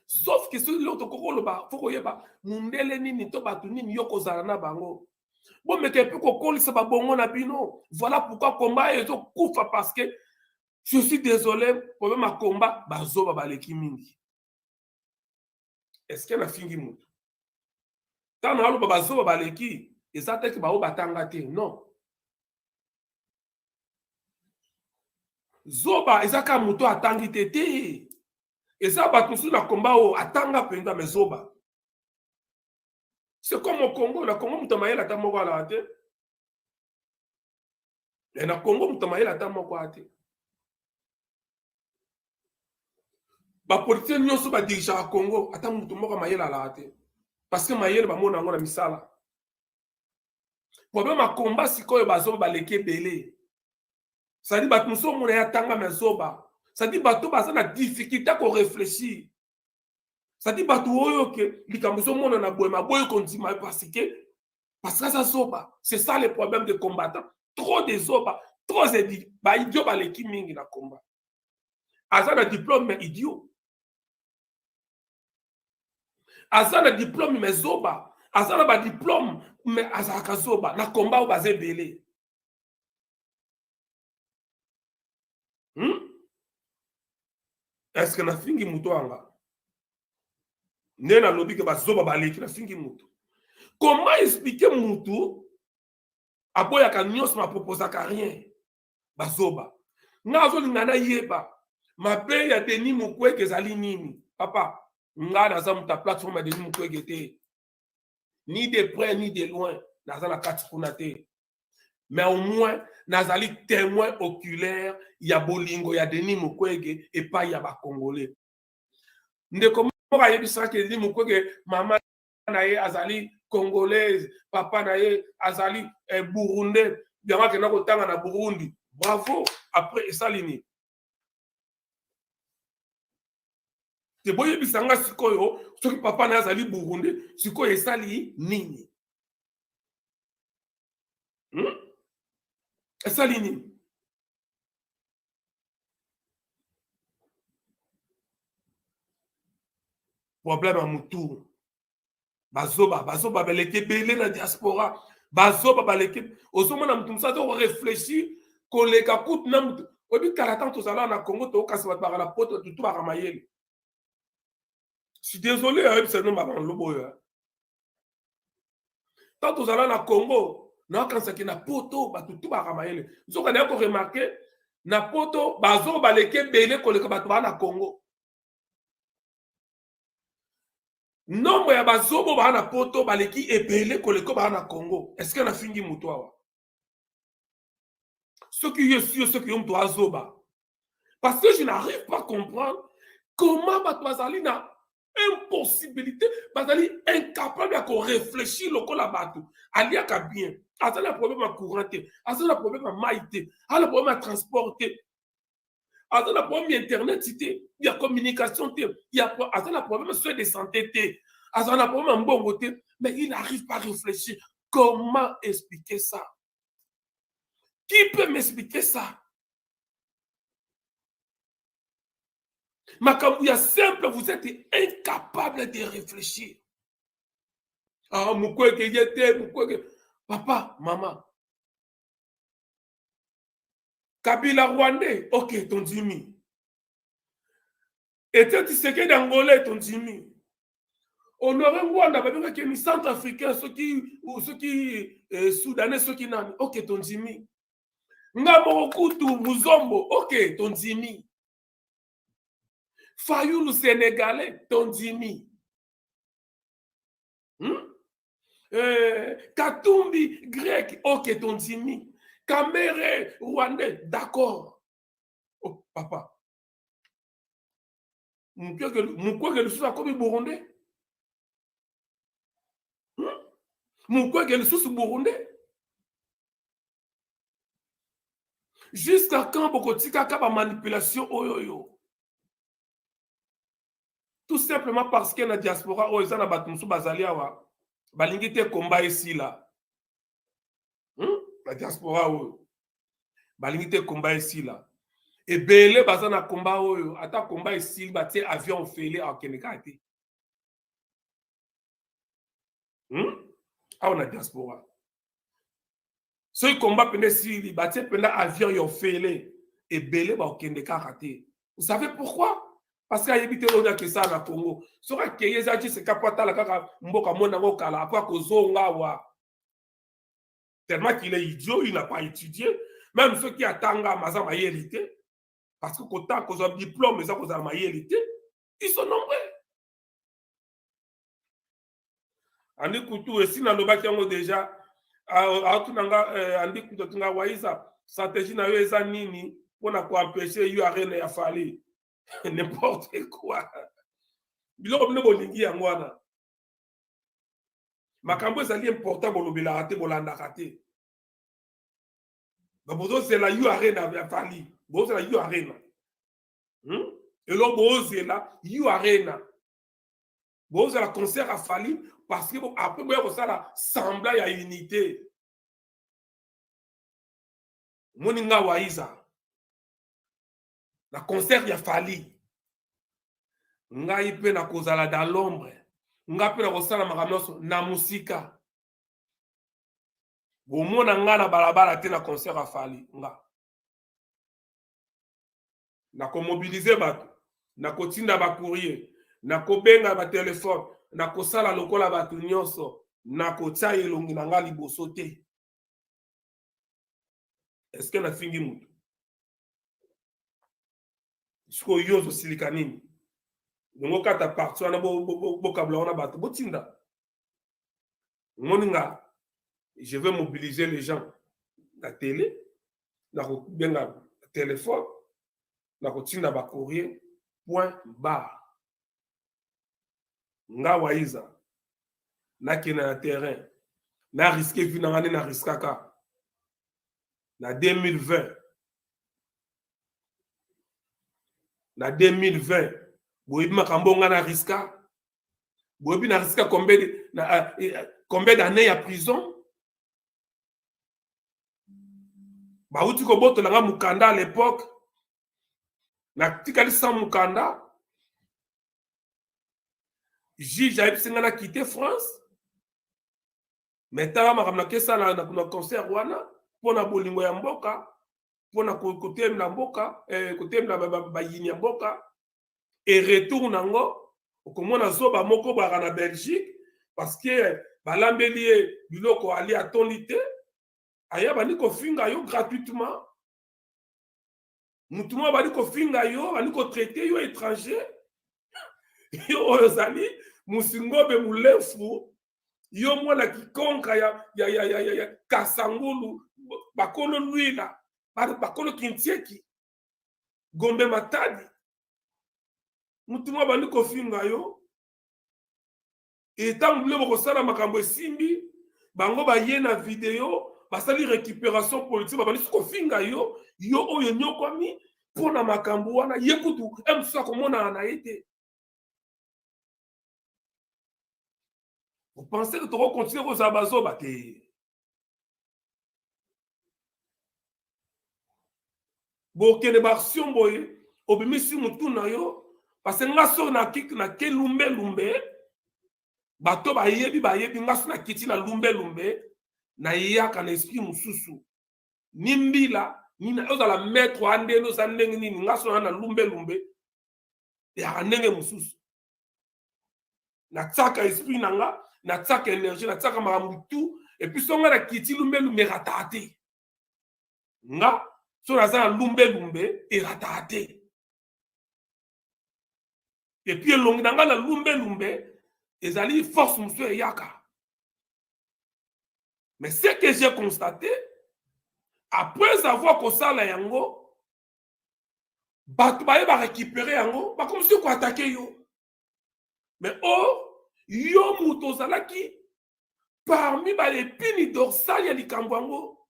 Sauf que ce l'autre kokoloba, faut que yeba mundele nini to batu nini yoko zarana bango. Bon mais que ko kolisa ba bongo na bino. Voilà pourquoi combat ezo kufa parce que je suis désolé pour ma combat bazo ba baleki mingi. Est-ce qu'il y a fingi mutu? Tant na lo bazo ba baleki, ezate ke ba o batanga te. Non. Zoba ezaka mutu atangi tete. Et ça, batusu na combat o atanga penda mezoba. C'est comme au Congo. Na Congo, mutamaye la tamoko à la tête. Et na Congo, mutamaye la tamoko à la tête. Ba politique nyonso ba dirige à Congo, ata mutumoko mayela à la tête. Parce que mayele ba mona ngo na misala. Problème à combat sikoyo bazo ba leke belé. Ça dit ba muso mona ya tanga mezoba. Ça dit bato baza na difficulté ko réfléchir. Ça dit bato oyo ke likambo mona na boema boyo kontima parce que ça soba. C'est ça le problème des combattants. Trop de zoba, trop de ba idiot ba leki mingi na combat. Aza na diplôme mais idiot. Aza na diplôme mais zoba. Aza na ba diplôme mais aza ka zoba na combat ou bazé belé. Est-ce que na fingi muto anga? Nena lobi ke bazoba baleki na fingi muto. Comment expliquer mutu aboya ka nyos ma proposa ka rien? Bazoba. Nazo lingana yeba. Ma paye ya Denis Mukwege zali nini? Papa, nga naza muta plateforme ya Denis Mukwege te. Ni de près ni de loin, naza na kati kuna te. Mais au moins, nazali témoin oculaire, ya bolingo ya Denis Mukwege et pas ya ba Congolais. Ndeko moka yebisa ke Denis Mukwege mama na ye azali congolaise, papa na ye azali burundais, bien que na kotanga na Burundi. Bravo, après esalini. Te boye bisanga sikoyo, soki papa na azali burundais, sikoyo esali nini? Esali nini? Problème à mutu. Bazoba baleke belé na diaspora. Bazoba baleke. Osomo na mutu musa to réfléchir koleka kout na mutu. Obi kalatan to sala na Congo to kasi bat la poto tout ba ramayel. Je suis désolé hein, c'est non ba lobo yo. Tant to sala na Congo, na kansa ki na poto ba tout ba ramayel. Zo kana ko remarquer na poto bazo baleke belé koleka bat na Congo. Nombre ya bazobo ba na poto baleki ebele koleko ba na Congo. Est-ce que na fingi muto awa? Ce qui est sûr, ce qui est un zoba. Parce que je n'arrive pas à comprendre comment Batouazali n'a impossibilité, Batouazali incapable de réfléchir le col à Batou. Alia ka bien. Azali a problème à couranter. Azali a problème à maïté. Azali a problème à transporter. Azali a problème à internet. Il y a communication. Il y a problème à soins de santé. Azali a problème à bon côté. Mais il n'arrive pas à réfléchir. Comment expliquer ça? Qui peut m'expliquer ça? Makambouya simple, vous êtes incapable de réfléchir. Ah, Mukwege yete, Mukwege. Papa, maman. Kabila Rwandais, ok, ton Jimmy. Était-il séqué d'Angolais, ton Jimmy? Honoré Rwanda, qui est centrafricain, ceux qui soudanais, ceux qui n'ont. Ok, ton Jimmy. Ngamorokutu, Muzombo, ok, ton Jimmy. Fayoulou sénégalais, ton Jimmy. Katumbi grec, ok, ton Jimmy. Kamere rwandais, d'accord. Oh, papa. Mukwege le sous a comme burundais. Mukwege le sous burundais. Jusqu'à quand Bokotika Kaba manipulation oyoyo? Tout simplement parce que la diaspora, oh, ils ont battu Bazalia, balingite combat ici là. La diaspora, oh, balingite combat ici là. Et belé bazana combat, oh, ata combat ici, batte avion fêlé en Kenekate. Ah, on a diaspora. Ce combat pendant Syrie, batte pendant avion yon fêlé et belé ba Kenekate. Vous savez pourquoi? Parce qu'il y a des gens qui sont au Congo. Si vous avez des gens qui sont tellement qu'il est idiot, il n'a pas étudié. Même ceux qui attendent à ma réalité, parce que quand ils ont un diplôme, ils ont ma réalité, ils sont nombreux. andi kutu esi na lobaki yango déjà atunanga andi kutu tunga Waiza stratégie na yo eza nini pona ko empêcher yo arena ya Fally n'importe quoi biloko bino bolingi yango wana makambo ezali important bolobelaka te bolandaka te bozozela yo arena ya Fally bozozela yo arena eloko bozozela yo arena bozozela concert à Fally parce que après boya kosala semblant ya unité moni nga Waiza na concert ya Fally ngai pe na kozala dans l'ombre nga pe na kosala makambo na musika bomona nga na balabala te na concert ya Fally nga na komobilize bato na kotinda ba courrier na kobenga ba telefone na kosala lokola bato nyonso na kotia elongi na nga liboso te. Est-ce que na fingi mutu siko yozo silika nini ngo kata parti wana bo kabla wana bato botinda moninga je vais mobiliser les gens la télé na kobenga téléphone na kotinda ba courrier point barre nga Waiza na kina na terrain na risquer vie na ngane na riskaka na 2020 na 2020 boyebi makambo nga na riska boyebi na riska combien d'années ya prison bauti kobotola nga mukanda à l'époque na tikali sans mukanda juge ayebisi nga na quitter France mais tala makambo na kesa na concert wana pona bolingo ya mboka pona kotemela mboka kotemela bayini ya mboka et retour nango okomona zoba moko baka na Belgique parce que balambeli ye biloko ali atondi te aya bandi kofinga yo gratuitement mutu moko bandi kofinga yo bandi kotraite yo étranger yo oyo ozali musingobe mulefu yo mwana kikonka ya kasangulu bakolo lwila bakolo kintieki gombe matadi mutu moko bandi kofinga yo etango bile bokosala makambo esimbi bango baye na video basali récupération politique babandi kofinga yo yo oyo nyokwami mpona makambo wana ye kutu emsusu akomonana na ye te. Vous pensez que tu vas continuer aux abazo bate? Bokene baksion boye obimisi mutu na yo parce que ngaso na kik na ke lumbe bato bayebi ngaso na kiti na lumbe na yaka na esprit mususu nimbila nina ozala maître ande no sandenge nini ngaso na lumbe ya ndenge mususu na tsaka esprit nanga na tsaka énergie na tsaka mamutu et puis songa na kiti lumbe ratate nga so na za lumbe et ratate et puis longi nanga na lumbe ezali force musu yaka. Mais ce que j'ai constaté après avoir kosala yango bato baye ba récupérer yango ba comme si ko attaquer yo. Mais oh yo muto zalaki parmi les pini dorsales ya likambo yango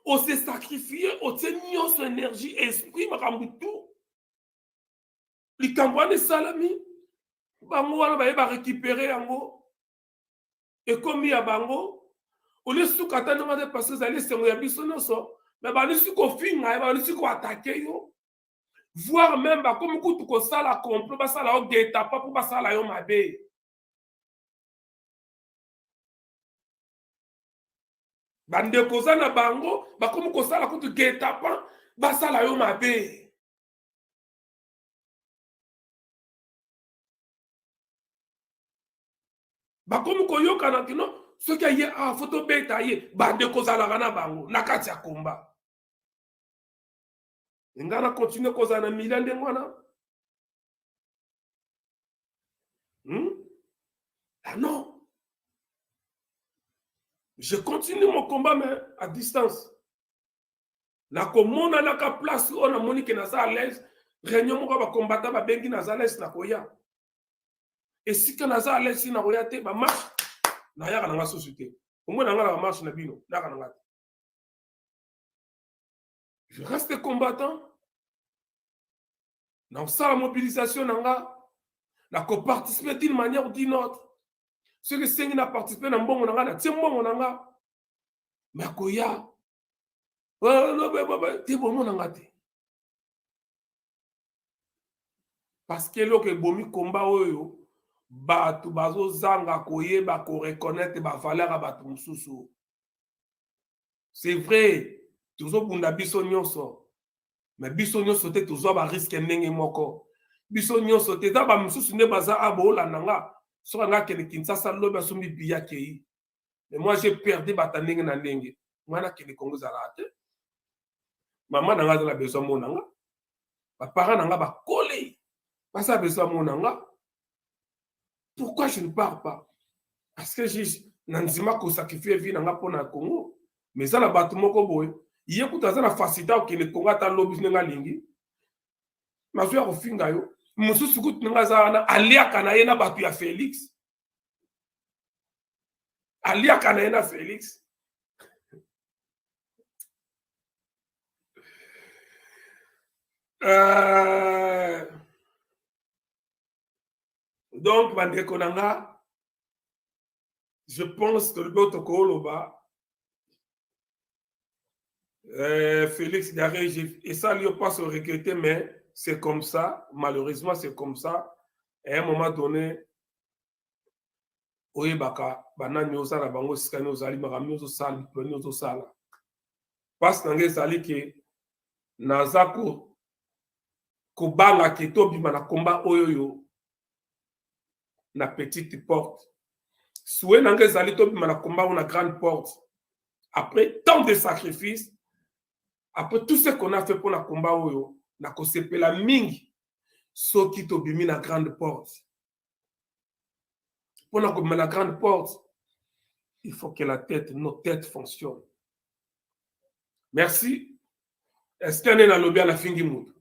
on s'est sacrifié on s'est mis son énergie esprit makambo tout likambo wana salami bango wana baye ba récupérer yango et comme ya bango on est sous katana de parce que zali sengo ya biso noso mais ba ni siko finga ba ni siko attaquer yo voir même comme kutu ko sala complot ba sala o geta pa pour ba sala yo mabe bande ko na bango ba comme ko sala kutu geta pa ba sala yo mabe ba comme ko yoka na kino ce qui y a photo beta ye bande ko sala na bango na kati ya komba. Ngana continue koza na milande ngwana Ah non. Je continue mon combat, mais à distance. Na komona na ka place on a monique na sa à l'aise. Réunion mo ba combattant ba bengi na za l'aise na koya. Et si que na za à l'aise na koya te ba marche na ya na société. Au moins na nga marche na bino, na ka na. Je reste combattant. Dans la mobilisation na ko participer d'une manière ou d'une autre. Ceux qui sont na participer na mbongo na na tiembongo na mais koya parce que lo ke bomi combat oyo batu bazo zanga koyeba ko reconnaître ba valeur a batu mususu. C'est vrai, toujours bunda biso nyonso, mais biso nyonso te toujours ba risque ndenge moko. Biso nyonso te da ba mususu ne baza abola nanga so nga kene Kinshasa loba sumbi biya kei. Mais moi j'ai perdu bata ndenge na ndenge. Mwana kene Congo za raté. Maman n'a pas besoin de mon anga. Mes parents n'ont pas collé. Pas ça besoin de mon anga. Pourquoi je ne pars pas? Parce que j'ai n'anzima ko sacrifier vie n'anga pour na Congo. Mais ça na batu moko boy. Hier kuta za na facilité au Kenya Congo ta lobby n'anga lingi. Ma soeur au finga yo. Mususu kut n'anga za na alia kana yena batu ya Félix. Alia kana yena Félix. Donc, je pense que le Botokoloba, Félix Garé, et ça, il ne pas se regretter, mais c'est comme ça, malheureusement, c'est comme ça. Et à un moment donné, Oyebaka, Banani Osala, Bango Sikani Osali, Marami Osala, Poni Osala. Parce que Sali que Nazako, Kobala Ketobi, Mana combat Oyoyo. Na petite porte. Soué nange zali tobi mana combat na grande porte. Après tant de sacrifices, après tout ce qu'on a fait pour la combat oyo, na ko sepela mingi soki tobi mi na grande porte. Pour la grande porte, il faut que nos têtes fonctionnent. Merci. Est-ce qu'il y a un lobby à la fin du monde?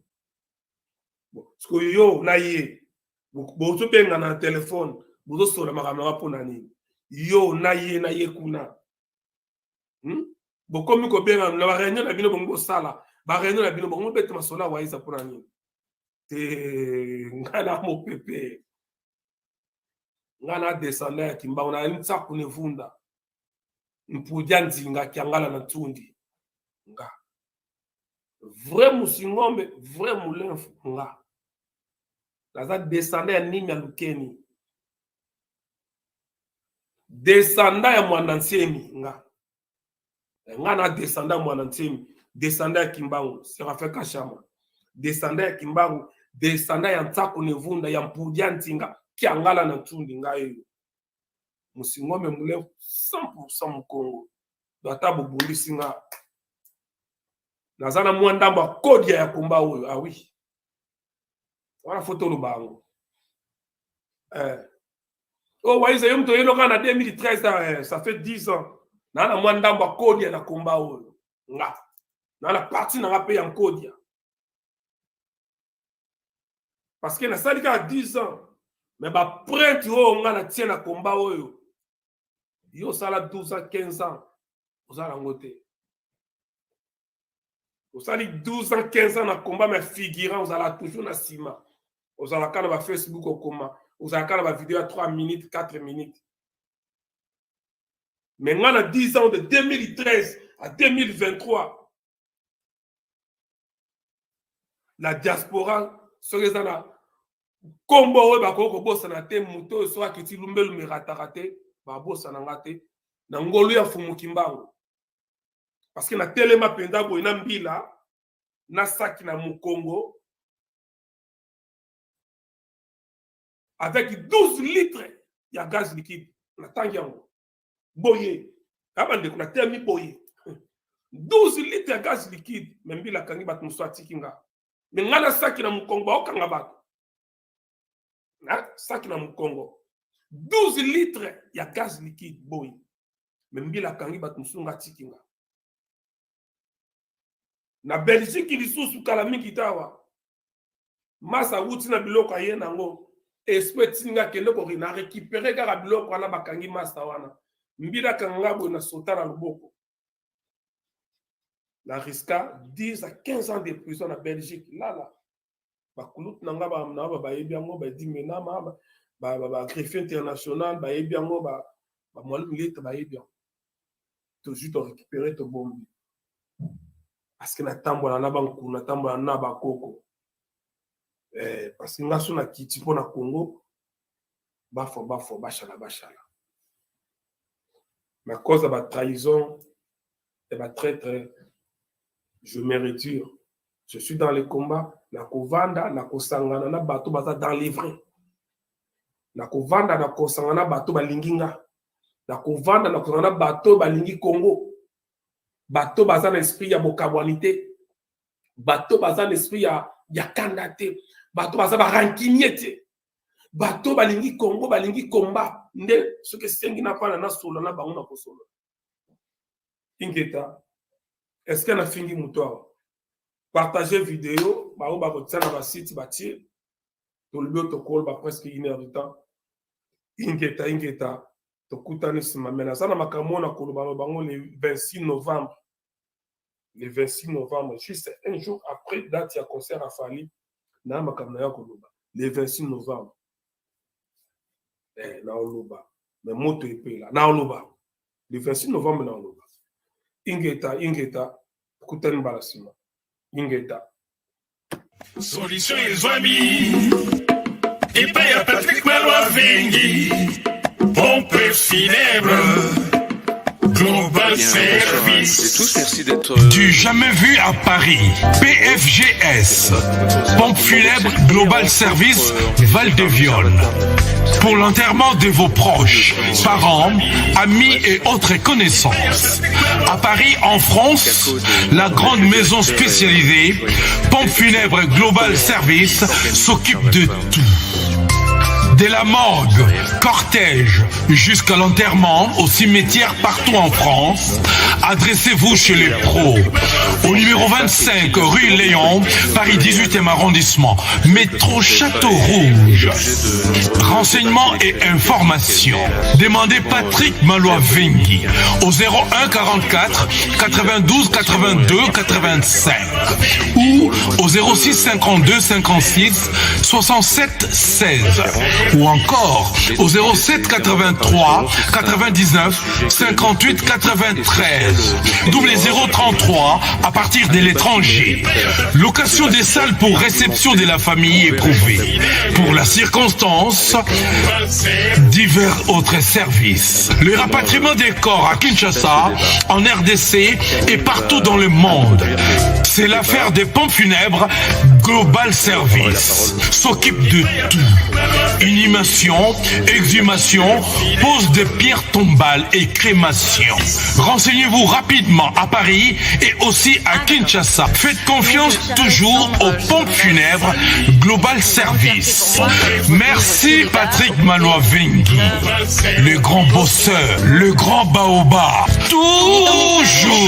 Bon, parce que yo na yé. Bozo benga na téléphone, bozo sola makamera pona nini. Yo na ye kuna. Bokomi ko benga na réunion na bino bongo sala, ba réunion na bino bongo bete masola wa isa pona nini. Te ngana mo pepe. Ngana descendre ya kimba ona ntsa kunevunda. Mpudia nzinga kiangala na tundi. Nga. Vrai musingombe, vrai mulenfu nga. Laza descendant ya nini ya lukeni. Descendant ya mwanansiemi nga. Nga na descendant ya mwanansiemi. Descendant ya Kimbangu. Serafin Kashama. Descendant ya Kimbangu. Descendant ya Ntsako Nevunda. Ya Mpudia Ntinga. Kiangala na tundi nga yo. Musingome mule 100% Mkongo. Data bubundi singa. Nazana mwandamba kodia ya kumba oyo. Ah oui. Voilà photo le bango. Oh, ouais, c'est un peu en 2013, ça fait 10 ans. Nana mwandamba kodia na kumba oyo. Nga. Nana parti na paye en kodia. Parce que na salika à 10 ans. Mais ba prêtre o nga na tient na kumba oyo. Yo sala 12 ans, 15 ans. Vous allez en côté. Vous allez 12 ans, 15 ans na combat, mais figurant, vous allez toujours na ciment. Vous allez quand même Facebook au comment. Vous allez quand même vidéo à 3 minutes, 4 minutes. Maintenant, à 10 ans de 2013 à 2023, la diaspora, ce que ça a, combo, bossa na te muto, soit que tu lumbe le ratarate, bossa na ngate, na ngolu ya fumukimbango. Parce que na telema penda bo ina mbila, na saki na mukongo, avec 12 litres de gaz liquide. On attend yango. Boye. Kabande kuna termi boye. 12 litres de gaz liquide. Membi la kangi bat muswati kinga. Mais ngana saki na mukongo ba okanga bat. Na saki na mukongo. 12 litres ya gaz liquide boy. Mais mbila kangi batumsunga tikinga. Na Belgique lisusu kala mingi tawa. Masa wuti na biloko aye nango. Espetinga kende ko na récupérer kaka biloko ala bakangi masa wana. Mbila kanga bo na sota na luboko. La risque 10 à 15 ans de prison en Belgique. Là. Bakulut nanga ba na ba yebiango ba dimena ba greffier international ba yebiango ba moelle milite ba yebiango. Toujours de récupérer ton bombe. Parce que na tambola na banku na tambola na ba koko. Parce que ngaso na kiti po na Congo bafo bashala. Ma cause de trahison et ma traître, je me retire. Je suis dans les combats. Na kovanda na kosangana na bato baza dans les vrais. Na kovanda na kosangana bato balinginga. Na kovanda na kosangana bato balingi Congo. Bato baza na esprit ya bokabwanité. Bato baza na esprit ya kandate. Bato baza ba rancunier. Bato balingi Congo balingi combat. Nde ce que sengi na pana na solo na bango na kosolo. Ingeta. Est-ce que na fingi mutoa? Partagez vidéo, bah on va retirer dans la site bâti. Tout le bio to call bah presque 1 heure de temps. Ingeta. To kutani sima mena. Ça na makamo na kolo bango le 26 novembre. Le 26 novembre, juste un jour après date ya concert à Fali. Na makamo na koloba. Le 26 novembre. Na oloba. Mais moto épée là. Na oloba. Le 26 novembre na oloba. Ingeta. Kutani balasima. Ingeta. Solution et amis. Et pas y'a Patrick Malois Vengi. Pompe funèbre. Global Service. Tous, merci d'être. Du jamais vu à Paris. PFGS. Pompe funèbre Global Service Val de Violne. Pour l'enterrement de vos proches, parents, amis et autres connaissances. À Paris, en France, la grande maison spécialisée Pompe funèbre Global Service s'occupe de tout. De la morgue, cortège, jusqu'à l'enterrement, au cimetière partout en France, adressez-vous chez les pros. Au numéro 25, rue Léon, Paris 18e arrondissement, métro Château Rouge. Renseignements et informations. Demandez Patrick Malois Vengi au 01 44 92 82 85 ou au 06 52 56 67 16. Ou encore au 07 83 99 58 93. Double 033 à partir de l'étranger. Location des salles pour réception de la famille éprouvée. Pour la circonstance, divers autres services. Le rapatriement des corps à Kinshasa, en RDC et partout dans le monde. C'est l'affaire des pompes funèbres Global Service. S'occupe de tout. Inhumation, exhumation, pose de pierres tombales et crémation. Renseignez-vous rapidement à Paris et aussi à Kinshasa. Faites confiance toujours aux pompes funèbres Global Service. Merci Patrick Malois Vengi, le grand bosseur, le grand baobab. Toujours.